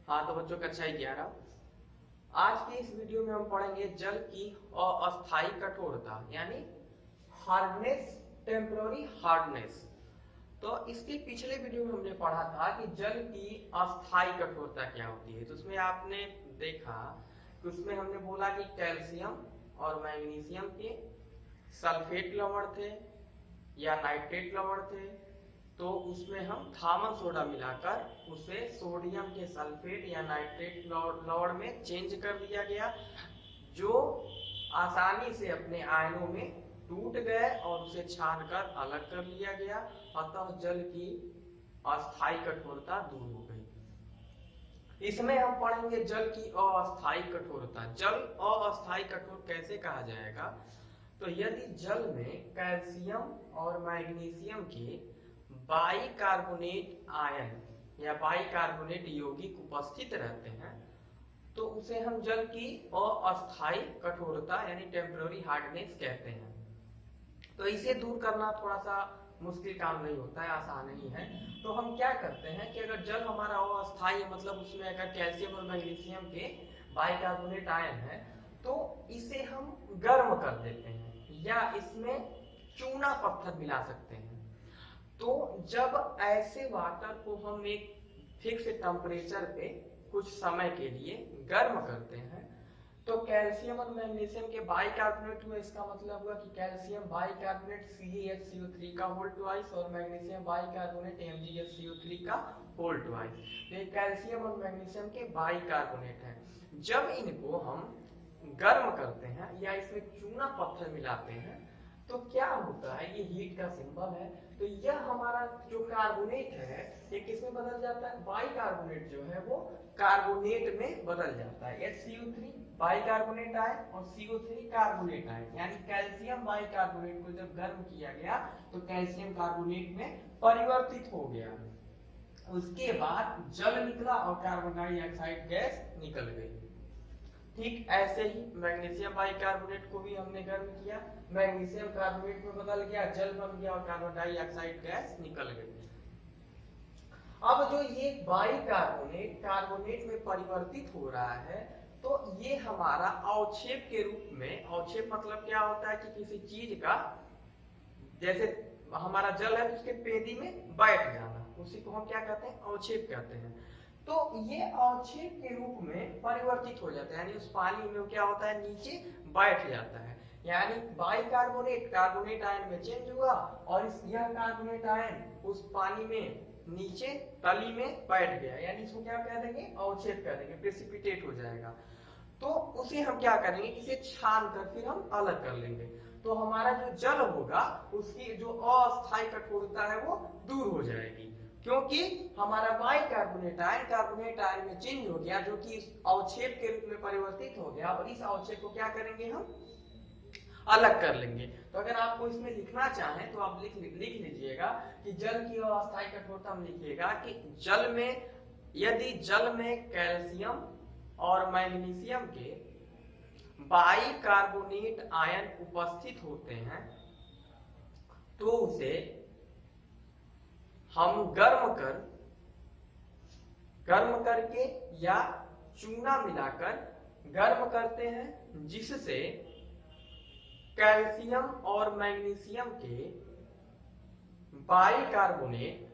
हाँ तो बच्चों कक्षा 11 आज के इस वीडियो में हम पढ़ेंगे जल की अस्थायी कठोरता यानी हार्डनेस, टेम्पररी हार्डनेस। तो इसके पिछले वीडियो में हमने पढ़ा था कि जल की अस्थायी कठोरता क्या होती है। तो उसमें आपने देखा कि उसमें हमने बोला कि कैल्शियम और मैग्नीशियम के सल्फेट लवण थे या नाइट्रेट लवण थे, तो उसमें हम थामन सोडा मिलाकर उसे सोडियम के सल्फेट या नाइट्रेट लवण में चेंज कर दिया गया, जो आसानी से अपने आयनों में टूट गए और उसे छानकर अलग कर लिया गया। अतः जल की अस्थायी कठोरता दूर हो गई। इसमें हम पढ़ेंगे जल की अस्थायी कठोरता। जल अस्थायी कठोर कैसे कहा जाएगा? तो यदि जल में कैल्शियम और मैग्नीशियम के बाइकार्बोनेट आयन या बाइकार्बोनेट यौगिक उपस्थित रहते हैं तो उसे हम जल की अस्थायी कठोरता यानी टेम्पररी हार्डनेस कहते हैं। तो इसे दूर करना थोड़ा सा मुश्किल काम नहीं होता है, आसान ही है। तो हम क्या करते हैं कि अगर जल हमारा अस्थायी है, मतलब उसमें अगर कैल्शियम और मैग्नीशियम के बाइकार्बोनेट आयन है, तो इसे हम गर्म कर देते हैं या इसमें चूना पत्थर मिला सकते हैं। तो जब ऐसे वाटर को हम एक फिक्स टेम्परेचर पे कुछ समय के लिए गर्म करते हैं तो कैल्शियम और मैग्नीशियम के बाइकार्बोनेट हुए, इसका मतलब हुआ कि कैल्शियम बाइकार्बोनेट CaHCO3 का होल ट्वाइस और मैग्नीशियम बाइकार्बोनेट MgSCO3 का होल ट्वाइस। ये कैल्शियम और मैग्नीशियम के बाइकार्बोनेट हैं। जब इनको हम गर्म करते हैं या इसमें चूना पत्थर मिलाते हैं तो क्या होता है, ये हीट का सिंबल है, तो यह हमारा जो कार्बोनेट है ये किसमें बदल जाता है? बाइकार्बोनेट जो है वो कार्बोनेट में बदल जाता है। HCO3 बाइकार्बोनेट आयन और CO3 कार्बोनेट आयन, यानी कैल्शियम बाइकार्बोनेट को जब गर्म किया गया तो कैल्शियम कार्बोनेट में परिवर्तित हो गया। उसके बाद जल निकला और कार्बन डाइऑक्साइड गैस निकल गई। ठीक ऐसे ही मैग्नीशियम बाइकार्बोनेट को भी हमने गर्म किया, मैग्नीशियम कार्बोनेट में बदल गया, जल बन गया और कार्बन डाइऑक्साइड गैस निकल गई। अब जो ये बाइकार्बोनेट कार्बोनेट में परिवर्तित हो रहा है तो ये हमारा अवक्षेप के रूप में, अवक्षेप मतलब क्या होता है कि किसी चीज का, जैसे हमारा जल है तो उसके पेदी में बैठ जाना, उसी को हम क्या कहते हैं? अवक्षेप कहते हैं। तो ये अवक्षेप के रूप में परिवर्तित हो जाता है, यानी उस पानी में क्या होता है? नीचे बैठ जाता है। यानी बाइकार्बोनेट कार्बोनेट आयन में चेंज हुआ और यह कार्बोनेट आयन उस पानी में नीचे तली में बैठ गया, यानी इसको क्या कह देंगे? अवक्षेप कह देंगे, प्रेसिपिटेट हो जाएगा। तो उसे हम क्या करेंगे? इसे छान कर फिर हम अलग कर लेंगे, तो हमारा जो जल होगा उसकी जो अस्थायी कठोरता है वो दूर हो जाएगी, क्योंकि हमारा बाइकार्बोनेट आयन कार्बोनेट आयन में चेंज हो गया, जो कि अवक्षेप के रूप में परिवर्तित हो गया, और इस अवक्षेप को क्या करेंगे? हम अलग कर लेंगे। तो अगर आपको इसमें लिखना चाहें तो आप लिख लीजिएगा कि जल की अस्थायी कठोरता में लिखिएगा कि जल में, यदि जल में कैल्शियम और मैग्नीशियम के बाइकार्बोनेट आयन उपस्थित होते हैं तो उसे हम गर्म करके या चूना मिलाकर गर्म करते हैं, जिससे कैल्शियम और मैग्नीशियम के बाइकार्बोनेट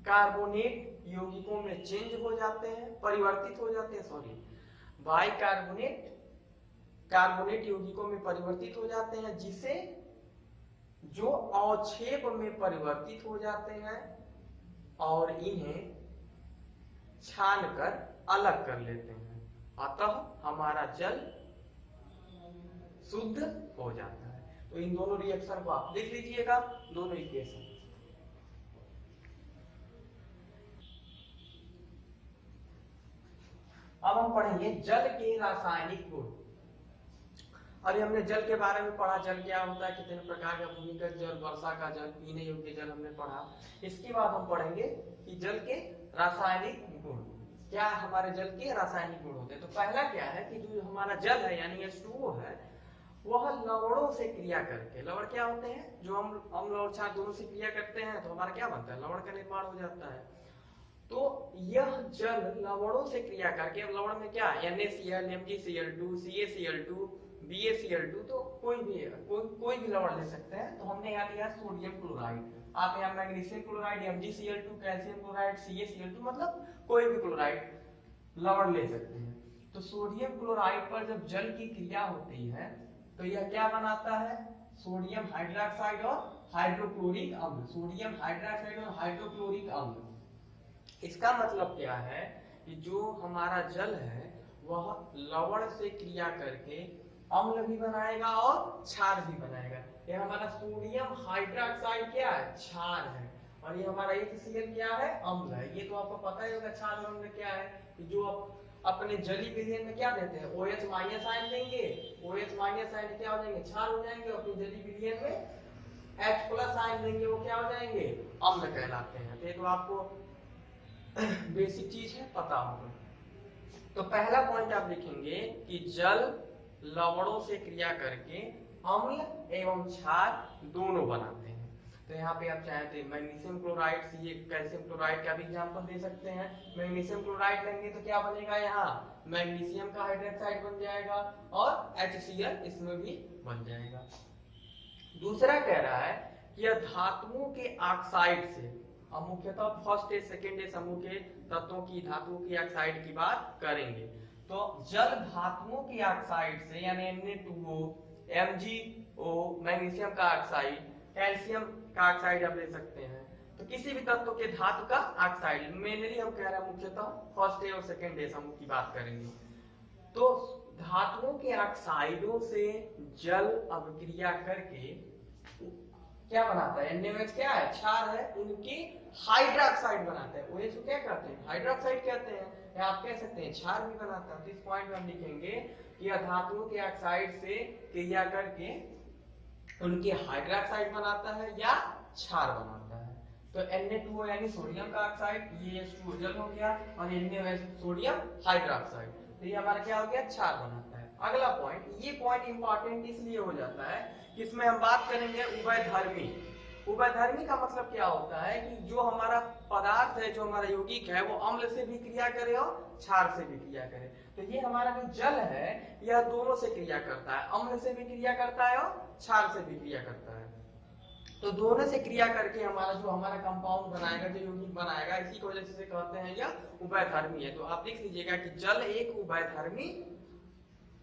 कार्बोनेट यौगिकों में चेंज हो जाते हैं, परिवर्तित हो जाते हैं, बाइकार्बोनेट कार्बोनेट यौगिकों में परिवर्तित हो जाते हैं, जिसे जो अवक्षेप में परिवर्तित हो जाते हैं और इन्हें छानकर अलग कर लेते हैं। अतः हमारा जल शुद्ध हो जाता है। तो इन दोनों रिएक्शन को आप लिख लीजिएगा, दोनों इक्वेशन। अब हम पढ़ेंगे जल के रासायनिक गुण। अभी हमने जल के बारे में पढ़ा, जल क्या होता है, कितने प्रकार का, भूमिगत जल, वर्षा का जल, पीने योग्य जल हमने पढ़ा। इसके बाद हम पढ़ेंगे कि जल के रासायनिक गुण, क्या हमारे जल के रासायनिक गुण होते हैं। तो पहला क्या है कि जो हमारा जल है यानी H2O है, वह लवणों से क्रिया करके, लवण क्या होते हैं? जो हम अम्ल और क्षार दोनों से क्रिया करते हैं तो हमारा क्या बनता है? लवण का निर्माण हो जाता है। तो यह जल लवणों से क्रिया करके, अब लवण में क्या है, NaCl, MgCl2, CaCl2, BaCl2, तो कोई भी लवण ले सकते हैं। तो हमने यहाँ लिया सोडियम क्लोराइड, आप यहाँ magnesium chloride, MgCl2, calcium chloride, CaCl2, मतलब कोई भी क्लोराइड लवण ले सकते हैं। तो सोडियम क्लोराइड पर जब जल की क्रिया होती है तो यह क्या बनाता है, सोडियम हाइड्रोक्साइड और हाइड्रोक्लोरिक अम्ल, सोडियम हाइड्रोक्साइड और हाइड्रोक्लोरिक अम्ल। इसका मतलब क्या है कि जो हमारा जल है वह लवण से क्रिया करके अम्ल भी बनाएगा और क्षार भी बनाएगा। ये हमारा सोडियम हाइड्रोक्साइड क्या है, क्षार है, और ये हमारा HCl क्या है, अम्ल है। ये तो आपको पता ही होगा क्षार अम्ल क्या है, कि जो अपने जली विलयन में क्या देते हैं, OH माइनस आयन देंगे, OH माइनस आयन क्या हो जाएंगे, क्षार हो जाएंगे, अपनी जली विलयन में H प्लस आयन देंगे, वो क्या हो जाएंगे, अम्ल कहलाते हैं। ये तो आपको बेसिक चीज है, पता होगा। तो पहला पॉइंट आप लिखेंगे कि जल लवणों से क्रिया करके अम्ल एवं क्षार दोनों बनाते हैं। तो यहाँ पे आप चाहे तो मैग्नीशियम क्लोराइड, कैल्शियम क्लोराइड का भी एग्जांपल दे सकते हैं। मैग्नीशियम क्लोराइड लेंगे तो क्या बनेगा, यहाँ मैग्नीशियम का हाइड्रोक्साइड बन जाएगा और HCl इसमें भी बन जाएगा। दूसरा कह रहा है कि यह धातुओं के ऑक्साइड से, अब मुख्यतः फर्स्ट ए सेकेंड ए समूह के तत्वों की, धातुओं की ऑक्साइड की बात करेंगे। तो जल धातुओं की ऑक्साइड से, यानी Na2O, MgO, मैग्नीशियम का ऑक्साइड, कैल्शियम का ऑक्साइड आप ले सकते हैं। तो किसी भी तत्व के धातु का ऑक्साइड, मेनली हम कह रहे हैं मुख्यतः फर्स्ट ए और सेकेंड ए समूह की बात करेंगे। तो धातुओं के ऑक्साइडों से जल अभिक्रिया करके क्या बनाता है, NaOH क्या है, क्षार है, उनकी हाइड्रोक्साइड बनाता है। OH को क्या कहते हैं, हाइड्रोक्साइड कहते हैं, या आप कह सकते हैं क्षार भी बनाता है। तो इस पॉइंट में हम लिखेंगे कि धातुओं के ऑक्साइड से क्रिया करके उनकी हाइड्रोक्साइड बनाता है या क्षार बनाता है। तो Na2O यानी सोडियम का ऑक्साइड, ये H2O जल हो गया, और NaOH सोडियम हाइड्रोक्साइड, तो ये हमारा क्या हो गया, क्षार बनाता है। अगला पॉइंट, ये पॉइंट इंपॉर्टेंट इसलिए हो जाता है कि इसमें हम बात करेंगे उभयधर्मी। उभयधर्मी का मतलब क्या होता है कि जो हमारा पदार्थ है, जो हमारा यौगिक है, वो अम्ल से भी क्रिया करे और क्षार से भी क्रिया करे। तो ये हमारा जो जल है यह दोनों से क्रिया करता है, अम्ल से भी क्रिया करता है और क्षार से भी क्रिया करता है। तो दोनों से क्रिया करके हमारा कंपाउंड बनाएगा, जो यौगिक बनाएगा, इसी की वजह से कहते हैं यह उभयधर्मी है। तो आप लिख लीजिएगा कि जल एक उभयधर्मी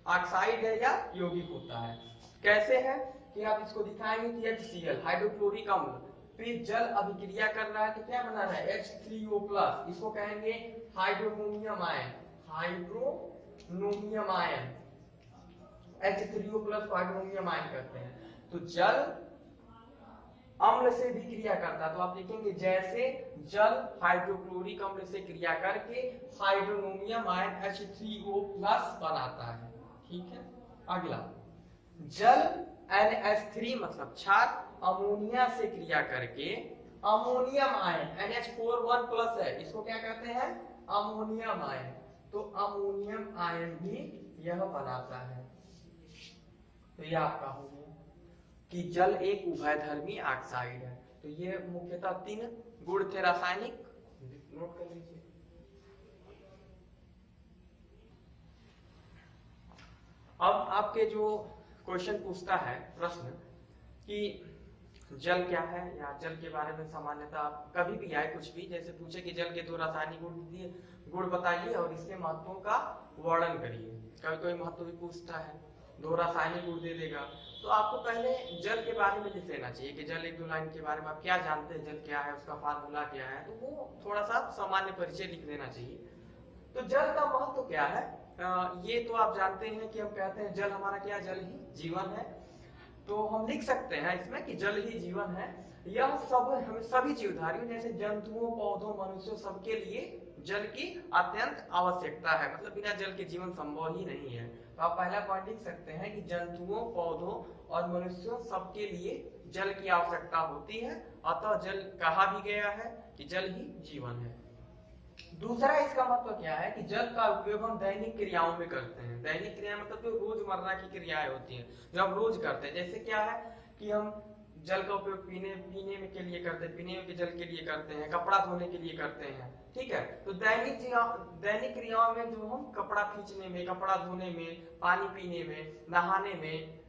ऑक्साइड है या यौगिक होता है। कैसे है कि आप इसको दिखाएंगे कि HCl हाइड्रोक्लोरिक अम्ल, फिर जल अभिक्रिया कर रहा है तो क्या बना रहा है, H3O+, इसको कहेंगे हाइड्रोनोमियम आयन, हाइड्रोनोमियम आयन, H3O+ हाइड्रोनोमियम आयन करते हैं। तो जल अम्ल से भी क्रिया करता है, तो आप लिखेंगे जैसे जल हाइड्रोक्लोरिक अम्ल से क्रिया करके हाइड्रोनोमियम आयन H3O+ बनाता है। ठीक है, अगला जल NH3 मतलब क्षार अमोनिया से क्रिया करके अमोनियम आयन NH4 है, इसको क्या कहते हैं, अमोनियम आयन। तो अमोनियम आयन भी यह बनाता है। तो यह आपका हो गया कि जल एक उभयधर्मी ऑक्साइड है। तो ये मुख्यतः 3 गुण थे रासायनिक, नोट कर लीजिए। अब आपके जो क्वेश्चन पूछता है प्रश्न कि जल क्या है, या जल के बारे में सामान्यतः कभी भी आए कुछ भी, जैसे पूछे कि जल के 2 रासायनिक गुण बताइए और इसके महत्वों का वर्णन करिए। कभी कोई महत्व भी पूछता है, 2 रासायनिक गुण दे देगा, तो आपको पहले जल के बारे में लिख लेना चाहिए कि जल 1-2 लाइन के बारे में आप क्या जानते हैं, जल क्या है, उसका फार्मूला क्या है, तो वो थोड़ा सा सामान्य परिचय लिख लेना चाहिए। तो जल का महत्व क्या है, ये तो आप जानते हैं कि हम कहते हैं जल हमारा क्या, जल ही जीवन है। तो हम लिख सकते हैं इसमें कि जल ही जीवन है। यह हम सभी जीवधारियों जैसे जंतुओं, पौधों, मनुष्यों सबके लिए जल की अत्यंत आवश्यकता है, मतलब बिना जल के जीवन संभव ही नहीं है। तो आप पहला पॉइंट लिख सकते हैं कि जंतुओं, पौधों और मनुष्यों सबके लिए जल की आवश्यकता होती है, अतः जल कहा भी गया है कि जल ही जीवन है। दूसरा इसका मतलब क्या है कि जल का उपयोग हम दैनिक क्रियाओं में करते हैं। दैनिक क्रिया मतलब जो रोजमर्रा की क्रियाएं होती हैं, जो हम रोज करते हैं। जैसे क्या है कि हम जल का उपयोग पीने में के लिए करते हैं, पीने के जल के लिए करते हैं, कपड़ा धोने के लिए करते हैं। ठीक है, तो दैनिक क्रियाओं में जो हम कपड़ा खींचने में, कपड़ा धोने में, पानी पीने में, नहाने में,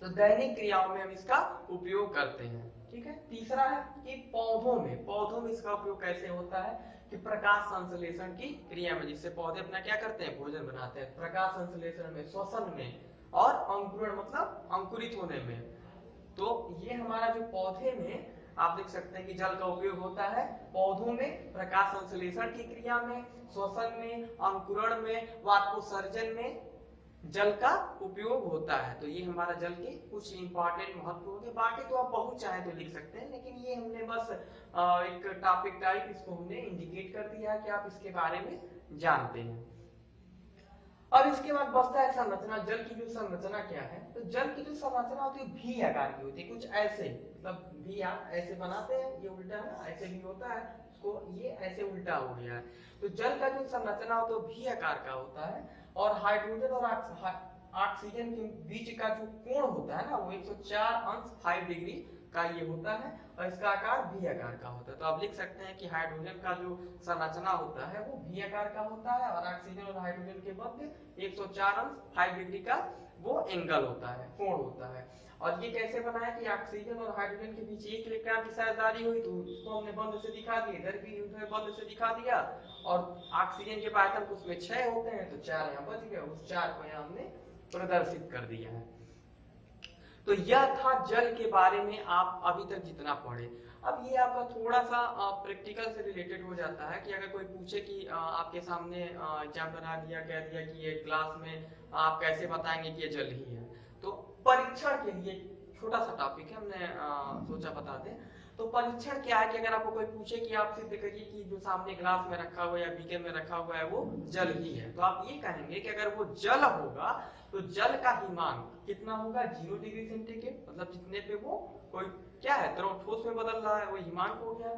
तो दैनिक क्रियाओं में हम इसका उपयोग करते हैं। ठीक है, तीसरा है कि पौधों में इसका उपयोग कैसे होता है कि प्रकाश संश्लेषण की क्रिया में, जिससे पौधे अपना क्या करते हैं, भोजन बनाते हैं। प्रकाश संश्लेषण में, श्वसन में, और अंकुरण मतलब अंकुरित होने में। तो ये हमारा जो पौधे में आप देख सकते हैं कि जल का उपयोग होता है पौधों में प्रकाश संश्लेषण की क्रिया में, श्वसन में, अंकुरण में, वाष्पोत्सर्जन में जल का उपयोग होता है। तो ये हमारा जल के कुछ इंपॉर्टेंट महत्व होंगे। बाकी तो आप बहुत चाहे तो लिख सकते हैं, लेकिन ये हमने बस एक टॉपिक टाइप इसको हमने इंडिकेट कर दिया है कि आप इसके बारे में जानते हैं। अब इसके बाद बचता है संरचना। जल की जो संरचना क्या है, तो जल की जो संरचना होती है भी आकार की होती है, कुछ ऐसे, मतलब भी आप ऐसे बनाते हैं, ये उल्टा है ना, ऐसे भी होता है, इसको ये ऐसे उल्टा हो गया है। तो जल का जो संरचना होता है भी आकार का होता है, और हाइड्रोजन और ऑक्सीजन के बीच का जो कोण होता है ना, वो 104 डिग्री का ये होता है, और इसका आकार भी आकार का होता है। तो आप लिख सकते हैं कि हाइड्रोजन का जो संरचना होता है वो भी आकार का होता है, और ऑक्सीजन और हाइड्रोजन के मध्य 104 डिग्री का वो एंगल होता है, कोण होता है। और ये कैसे बना है कि ऑक्सीजन और हाइड्रोजन के बीच 1 इलेक्ट्रॉन की साझेदारी हुई, तो उसको हमने बंद से दिखा दिया, इधर भी उधर बंद से दिखा दिया, और ऑक्सीजन के पायतन उसमें 6 होते हैं, तो 4 यहाँ बच गया, उस 4 को यहाँ हमने प्रदर्शित कर दिया है। तो यह था जल के बारे में आप अभी तक जितना पढ़े। अब ये आपका थोड़ा सा प्रैक्टिकल से रिलेटेड हो जाता है कि अगर कोई पूछे कि आपके सामने एग्जाम बना दिया, कह दिया कि ये क्लास में आप कैसे बताएंगे कि ये जल ही है, तो परीक्षण के लिए छोटा सा टॉपिक है, हमने सोचा बता दें। तो परीक्षण क्या है कि अगर आपको कोई पूछे कि आप सिद्ध करिए कि जो सामने ग्लास में रखा हुआ या बीकर में रखा हुआ है वो जल ही है, तो आप ये कहेंगे कि अगर वो जल होगा तो जल का हिमांक कितना होगा, 0 डिग्री सेंटीग्रेड, मतलब जितने पे वो कोई क्या है द्रव ठोस में बदल रहा है वो हिमांक हो गया।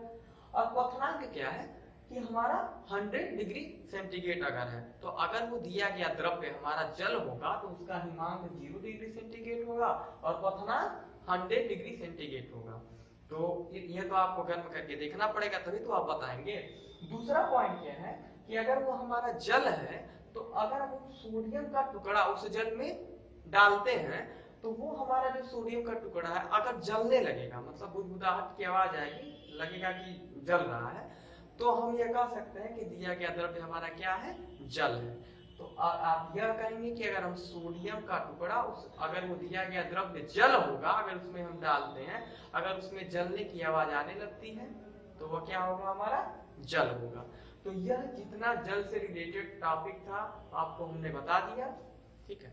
और क्वथनांक क्या है कि हमारा 100 डिग्री सेंटीग्रेड अगर है, तो अगर वो दिया गया द्रव्य हमारा जल होगा तो उसका हिमांक 0 डिग्री सेंटीग्रेड होगा, और क्वथनांक 100 डिग्री सेंटीग्रेड होगा। तो ये तो आपको गर्म करके देखना पड़ेगा, तभी तो आप बताएंगे। दूसरा पॉइंट क्या है कि अगर वो हमारा जल है, तो अगर हम सोडियम का टुकड़ा उस जल में डालते हैं, तो वो हमारा जो सोडियम का टुकड़ा है अगर जलने लगेगा, मतलब बुदबुदाहट की आवाज आएगी, लगेगा कि जल रहा है, तो हम ये कह सकते हैं कि दिया गया द्रव्य हमारा क्या है, जल है। तो आप यह कहेंगे कि अगर हम सोडियम का टुकड़ा अगर वो दिया गया द्रव्य जल होगा, अगर उसमें हम डालते हैं, अगर उसमें जलने की आवाज आने लगती है, तो वो क्या होगा, हमारा जल होगा। तो यह जितना जल से रिलेटेड टॉपिक था आपको हमने बता दिया। ठीक है।